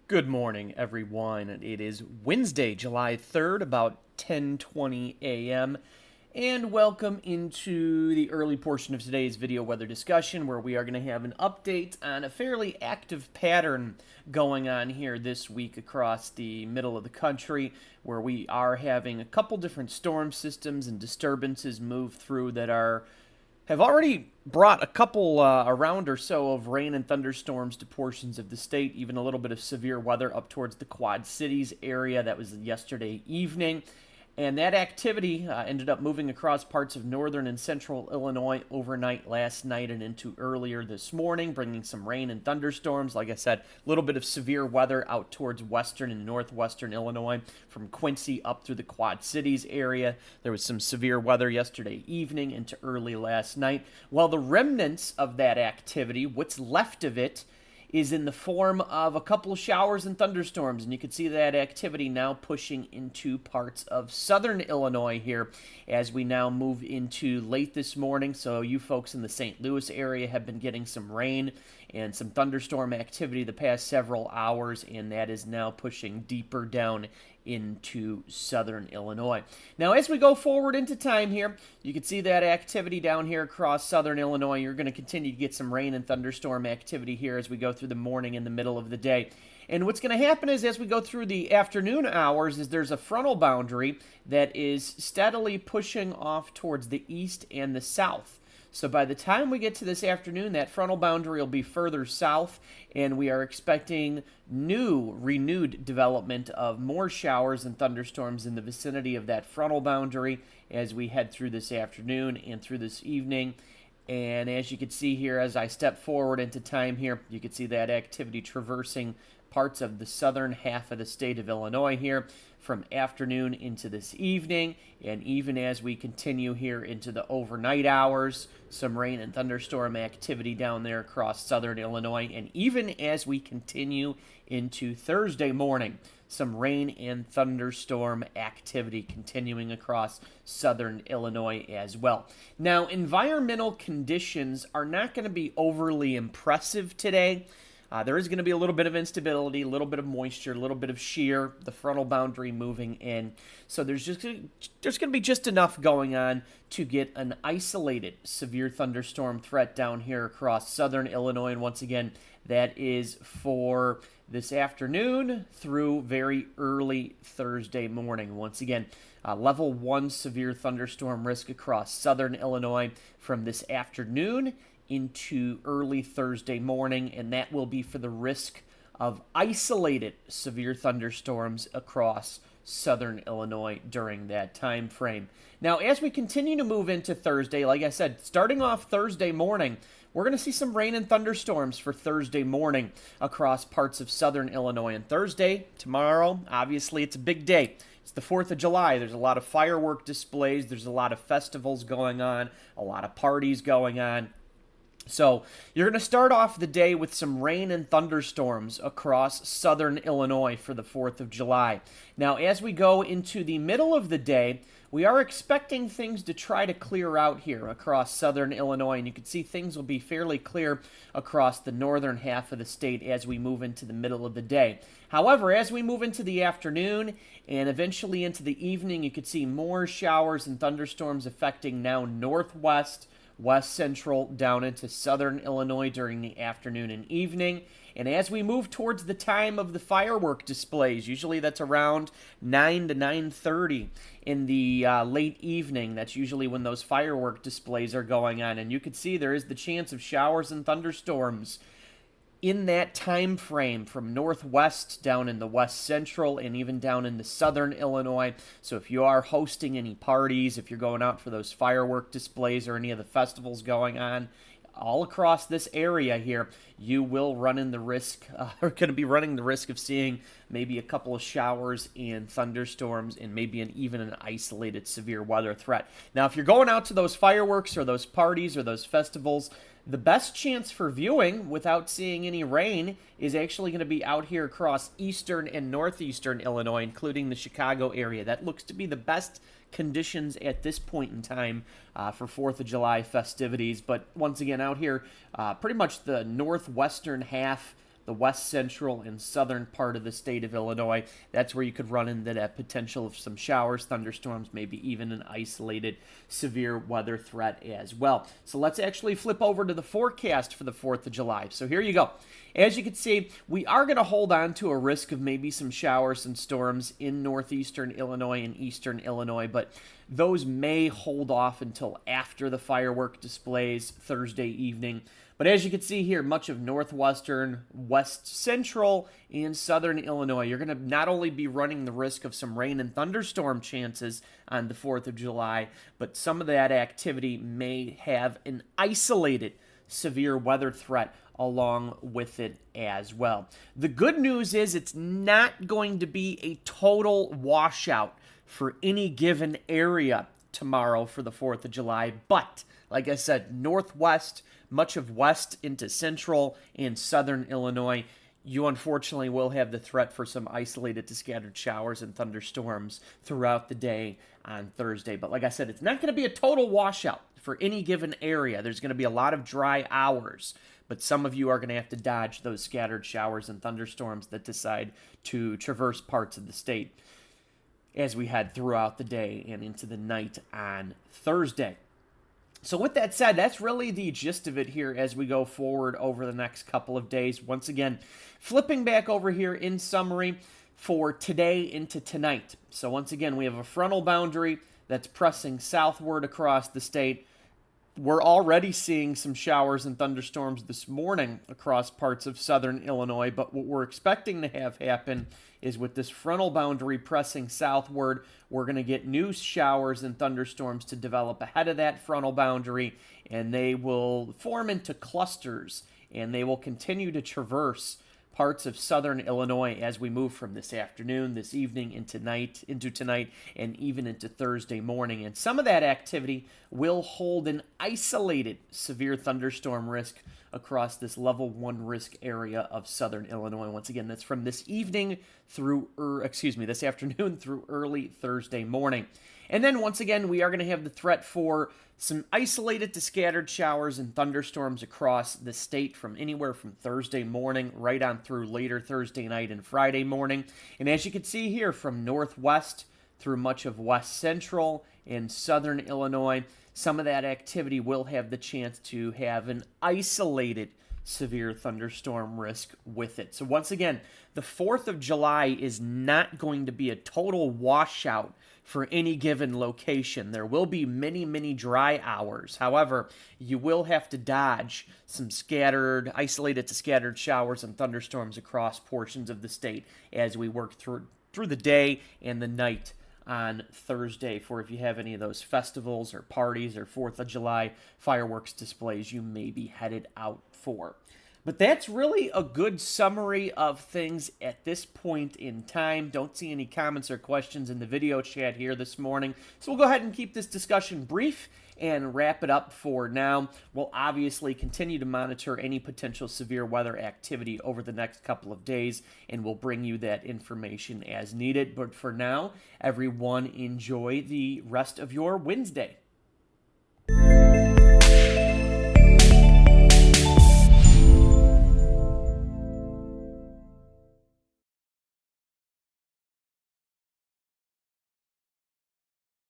Good morning, everyone. It is Wednesday, July 3rd, about 10:20 a.m. And welcome into the early portion of today's video weather discussion, where we are going to have an update on a fairly active pattern going on here this week across the middle of the country, where we are having a couple different storm systems and disturbances move through that have already brought a couple a round or so of rain and thunderstorms to portions of the state, even a little bit of severe weather up towards the Quad Cities area. That was yesterday evening. And that activity ended up moving across parts of northern and central Illinois overnight last night and into earlier this morning, bringing some rain and thunderstorms. Like I said, a little bit of severe weather out towards western and northwestern Illinois, from Quincy up through the Quad Cities area. There was some severe weather yesterday evening into early last night. While the remnants of that activity, what's left of it, is in the form of a couple of showers and thunderstorms, and you can see that activity now pushing into parts of southern Illinois here as we now move into late this morning. So you folks in the St. Louis area have been getting some rain and some thunderstorm activity the past several hours, and that is now pushing deeper down into southern Illinois. Now, as we go forward into time here, you can see that activity down here across southern Illinois. You're going to continue to get some rain and thunderstorm activity here as we go through the morning and the middle of the day. And what's going to happen is, as we go through the afternoon hours, is there's a frontal boundary that is steadily pushing off towards the east and the south. So by the time we get to this afternoon, that frontal boundary will be further south, and we are expecting renewed development of more showers and thunderstorms in the vicinity of that frontal boundary as we head through this afternoon and through this evening. And as you can see here, as I step forward into time here, you can see that activity traversing parts of the southern half of the state of Illinois here from afternoon into this evening. And even as we continue here into the overnight hours, some rain and thunderstorm activity down there across southern Illinois. And even as we continue into Thursday morning, some rain and thunderstorm activity continuing across southern Illinois as well. Now, environmental conditions are not going to be overly impressive today. There is going to be a little bit of instability, a little bit of moisture, a little bit of shear, the frontal boundary moving in. So there's going to be just enough going on to get an isolated severe thunderstorm threat down here across southern Illinois. And once again, that is for this afternoon through very early Thursday morning. Once again, level 1 severe thunderstorm risk across southern Illinois from this afternoon into early Thursday morning, and that will be for the risk of isolated severe thunderstorms across southern Illinois during that time frame. Now, as we continue to move into Thursday, like I said, starting off Thursday morning, we're going to see some rain and thunderstorms for Thursday morning across parts of southern Illinois. And Thursday, tomorrow, obviously it's a big day. It's the 4th of July. There's a lot of firework displays. There's a lot of festivals going on, a lot of parties going on. So you're going to start off the day with some rain and thunderstorms across southern Illinois for the 4th of July. Now, as we go into the middle of the day, we are expecting things to try to clear out here across southern Illinois, and you can see things will be fairly clear across the northern half of the state as we move into the middle of the day. However, as we move into the afternoon and eventually into the evening, you could see more showers and thunderstorms affecting now northwest, west central, down into southern Illinois during the afternoon and evening. And as we move towards the time of the firework displays, usually that's around 9 to 9:30 in the late evening. That's usually when those firework displays are going on. And you can see there is the chance of showers and thunderstorms in that time frame from northwest down in the west central and even down in the southern Illinois. So if you are hosting any parties, if you're going out for those firework displays or any of the festivals going on all across this area here, you will run in the risk, are going to be running the risk of seeing maybe a couple of showers and thunderstorms and maybe even an isolated severe weather threat. Now, if you're going out to those fireworks or those parties or those festivals, the best chance for viewing without seeing any rain is actually going to be out here across eastern and northeastern Illinois, including the Chicago area. That looks to be the best conditions at this point in time for 4th of July festivities. But once again, out here, pretty much the northwestern half the west central and southern part of the state of Illinois. That's where you could run into that potential of some showers, thunderstorms, maybe even an isolated severe weather threat as well. So let's actually flip over to the forecast for the 4th of July. So here you go. As you can see, we are going to hold on to a risk of maybe some showers and storms in northeastern Illinois and eastern Illinois, but those may hold off until after the firework displays Thursday evening. But as you can see here, much of northwestern, west central, and southern Illinois, you're going to not only be running the risk of some rain and thunderstorm chances on the 4th of July, but some of that activity may have an isolated severe weather threat along with it as well. The good news is it's not going to be a total washout for any given area tomorrow for the 4th of July, but like I said, northwest, much of west into central and southern Illinois, you unfortunately will have the threat for some isolated to scattered showers and thunderstorms throughout the day on Thursday. But like I said, it's not going to be a total washout for any given area. There's going to be a lot of dry hours, but some of you are going to have to dodge those scattered showers and thunderstorms that decide to traverse parts of the state as we head throughout the day and into the night on Thursday. So with that said, that's really the gist of it here as we go forward over the next couple of days. Once again, flipping back over here in summary for today into tonight. So once again, we have a frontal boundary that's pressing southward across the state. We're already seeing some showers and thunderstorms this morning across parts of southern Illinois, but what we're expecting to have happen is with this frontal boundary pressing southward, we're going to get new showers and thunderstorms to develop ahead of that frontal boundary, and they will form into clusters, and they will continue to traverse parts of southern Illinois as we move from this afternoon, this evening, into tonight, and even into Thursday morning. And some of that activity will hold an isolated severe thunderstorm risk across this level 1 risk area of southern Illinois. Once again, that's from this afternoon through early Thursday morning. And then once again, we are going to have the threat for some isolated to scattered showers and thunderstorms across the state from anywhere from Thursday morning right on through later Thursday night and Friday morning. And as you can see here, from northwest through much of west central and southern Illinois, some of that activity will have the chance to have an isolated severe thunderstorm risk with it. So once again, the 4th of July is not going to be a total washout for any given location. There will be many, many dry hours. However, you will have to dodge some isolated to scattered showers and thunderstorms across portions of the state as we work through the day and the night on Thursday for if you have any of those festivals or parties or 4th of July fireworks displays you may be headed out for. But that's really a good summary of things at this point in time. Don't see any comments or questions in the video chat here this morning. So we'll go ahead and keep this discussion brief and wrap it up for now. We'll obviously continue to monitor any potential severe weather activity over the next couple of days, and we'll bring you that information as needed. But for now, everyone, enjoy the rest of your Wednesday.